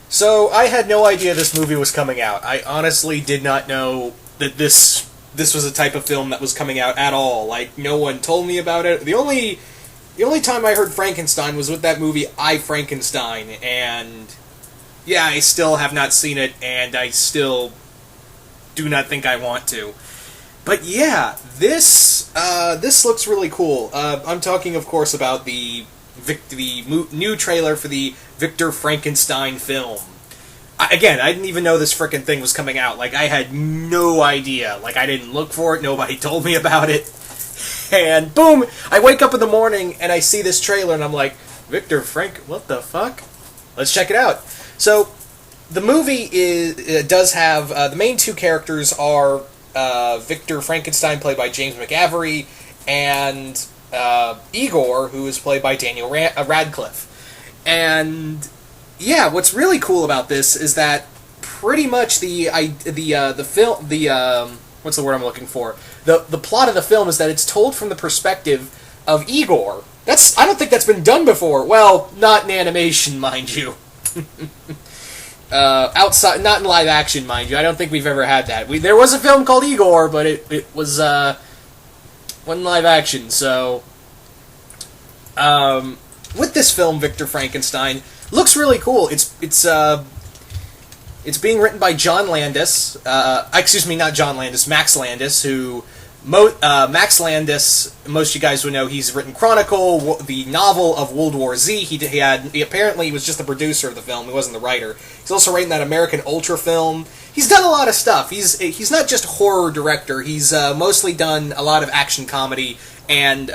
So, I had no idea this movie was coming out. I honestly did not know that this was a type of film that was coming out at all. Like, no one told me about it. The only time I heard Frankenstein was with that movie I, Frankenstein, and yeah, I still have not seen it, and I still do not think I want to. But yeah, this looks really cool. I'm talking, of course, about the new trailer for the Victor Frankenstein film. I didn't even know this frickin' thing was coming out. Like, I had no idea. Like, I didn't look for it, nobody told me about it. And boom, I wake up in the morning and I see this trailer and I'm like, what the fuck? Let's check it out. So, the movie does have, the main two characters are Victor Frankenstein, played by James McAvoy, and Igor, who is played by Daniel Radcliffe. And yeah, what's really cool about this is that pretty much the film, what's the word I'm looking for? The plot of the film is that it's told from the perspective of Igor. I don't think that's been done before. Well, not in animation, mind you. Outside, not in live action, mind you. I don't think we've ever had that. There was a film called Igor, but it was wasn't live action. So, with this film, Victor Frankenstein looks really cool. It's being written by John Landis. Excuse me, not John Landis. Max Landis, who Max Landis, most of you guys would know, he's written Chronicle, the novel of World War Z. He apparently was just the producer of the film. He wasn't the writer. He's also writing that American Ultra film. He's done a lot of stuff. He's not just horror director. He's mostly done a lot of action comedy and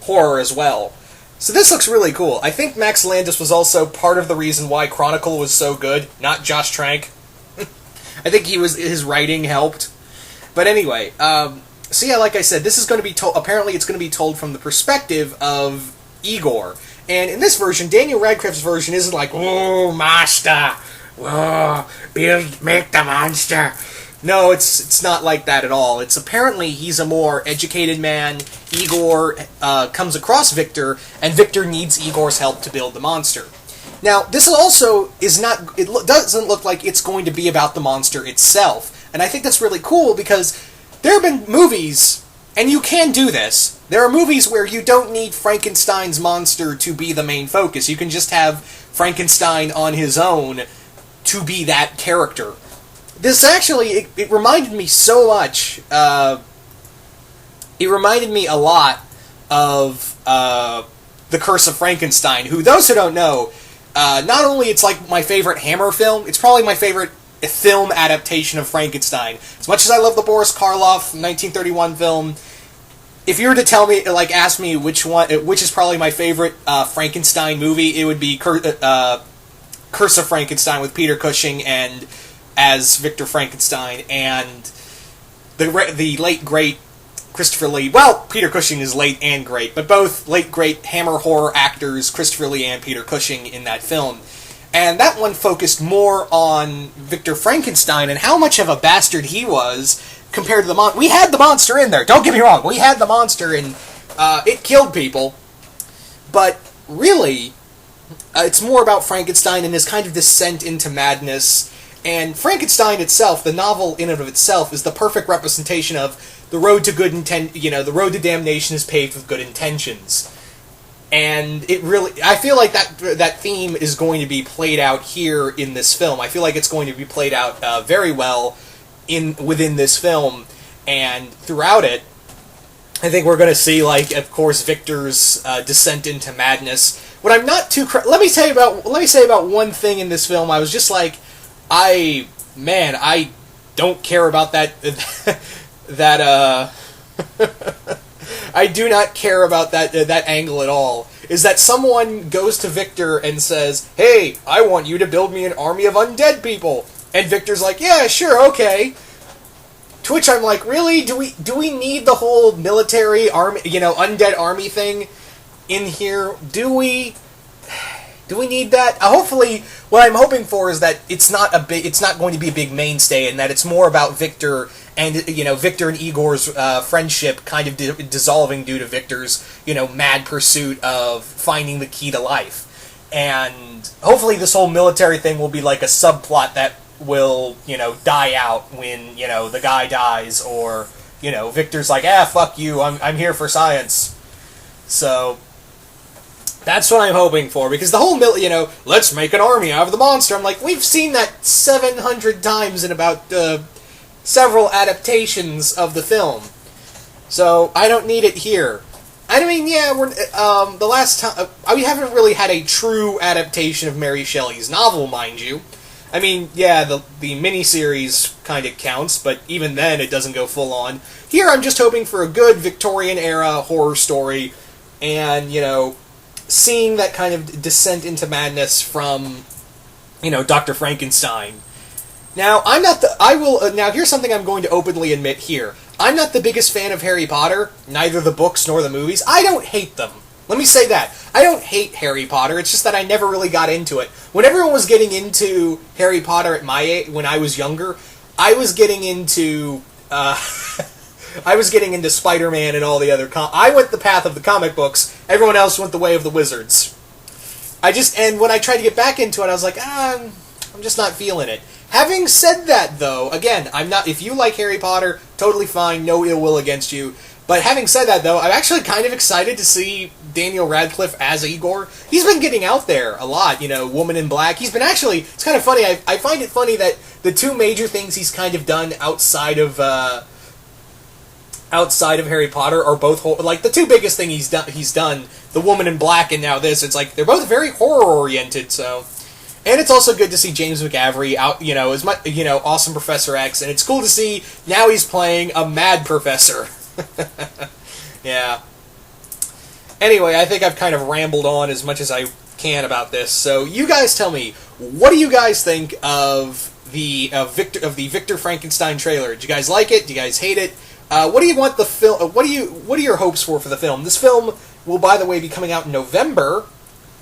horror as well. So this looks really cool. I think Max Landis was also part of the reason why Chronicle was so good, not Josh Trank. I think his writing helped. But anyway, so yeah, like I said, this is going to be told. Apparently, it's going to be told from the perspective of Igor. And in this version, Daniel Radcliffe's version isn't like, "Oh, master, make the monster." No, it's not like that at all. It's apparently he's a more educated man. Igor comes across Victor, and Victor needs Igor's help to build the monster. Now, this also is not. It doesn't look like it's going to be about the monster itself, and I think that's really cool because there have been movies, and you can do this. There are movies where you don't need Frankenstein's monster to be the main focus. You can just have Frankenstein on his own to be that character. This actually, it reminded me so much, it reminded me a lot of The Curse of Frankenstein, who, those who don't know, not only it's like my favorite Hammer film, it's probably my favorite film adaptation of Frankenstein. As much as I love the Boris Karloff 1931 film, if you were to tell me, like, ask me which is probably my favorite Frankenstein movie, it would be Curse of Frankenstein with Peter Cushing and as Victor Frankenstein, and the late great Christopher Lee. Well, Peter Cushing is late and great, but both late great Hammer horror actors, Christopher Lee and Peter Cushing, in that film. And that one focused more on Victor Frankenstein and how much of a bastard he was compared to the monster. We had the monster in there, don't get me wrong, we had the monster and it killed people, but really, it's more about Frankenstein and his kind of descent into madness. And Frankenstein itself, the novel in and of itself, is the perfect representation of the road to the road to damnation is paved with good intentions. And it really, I feel like that theme is going to be played out here in this film. I feel like it's going to be played out very well within this film, and throughout it, I think we're going to see, like, of course, Victor's descent into madness. What I'm not too let me say about one thing in this film. I was just like, I don't care about that. I do not care about that angle at all. Is that someone goes to Victor and says, "Hey, I want you to build me an army of undead people," and Victor's like, "Yeah, sure, okay." To which I'm like, really? Do we need the whole military army, undead army thing in here? Do we need that? Hopefully, what I'm hoping for is that it's not going to be a big mainstay, and that it's more about Victor and Victor and Igor's friendship kind of dissolving due to Victor's mad pursuit of finding the key to life. And hopefully this whole military thing will be like a subplot that will, die out when, the guy dies, or, Victor's like, fuck you, I'm here for science. So, that's what I'm hoping for, because the whole, let's make an army out of the monster, I'm like, we've seen that 700 times in about, several adaptations of the film. So, I don't need it here. I mean, yeah, the last time, we haven't really had a true adaptation of Mary Shelley's novel, mind you. I mean, yeah, the miniseries kind of counts, but even then it doesn't go full on. Here I'm just hoping for a good Victorian-era horror story, and, seeing that kind of descent into madness from, Dr. Frankenstein. Now, now here's something I'm going to openly admit here. I'm not the biggest fan of Harry Potter, neither the books nor the movies. I don't hate them. Let me say that. I don't hate Harry Potter, it's just that I never really got into it. When everyone was getting into Harry Potter at my age, when I was younger, I was getting into, Spider-Man and all the other I went the path of the comic books, everyone else went the way of the wizards. And when I tried to get back into it, I was like, I'm just not feeling it. Having said that, though, again, if you like Harry Potter, totally fine, no ill will against you. But having said that, though, I'm actually kind of excited to see Daniel Radcliffe as Igor. He's been getting out there a lot, Woman in Black. He's been it's kind of funny, I find it funny that the two major things he's kind of done outside of Harry Potter are both, like, the two biggest thing he's done, The Woman in Black and now this, it's like, they're both very horror-oriented, so... And it's also good to see James McAvoy out, as much, awesome Professor X, and it's cool to see now he's playing a mad professor. Yeah. Anyway, I think I've kind of rambled on as much as I can about this. So you guys tell me, what do you guys think of the Victor Frankenstein trailer? Do you guys like it? Do you guys hate it? What do you want the film? What are your hopes for the film? This film will, by the way, be coming out in November.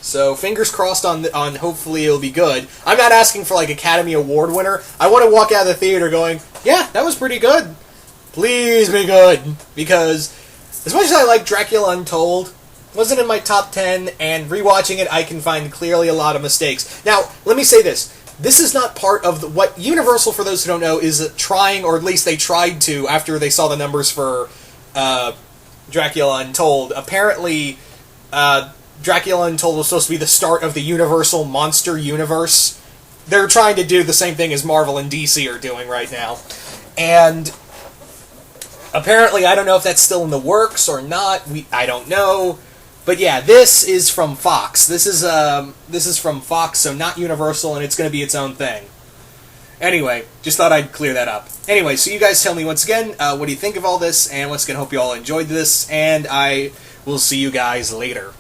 So fingers crossed on hopefully it'll be good. I'm not asking for like Academy Award winner. I want to walk out of the theater going, yeah, that was pretty good. Please be good. Because as much as I like Dracula Untold, it wasn't in my top 10, and rewatching it I can find clearly a lot of mistakes. Now, let me say this. This is not part of what Universal, for those who don't know, is trying, or at least they tried to after they saw the numbers for Dracula Untold. Apparently, Dracula Untold was supposed to be the start of the Universal Monster Universe. They're trying to do the same thing as Marvel and DC are doing right now. And apparently, I don't know if that's still in the works or not. I don't know. But yeah, this is from Fox. This is from Fox, so not Universal, and it's going to be its own thing. Anyway, just thought I'd clear that up. Anyway, so you guys tell me once again, what do you think of all this, and once again, hope you all enjoyed this, and I will see you guys later.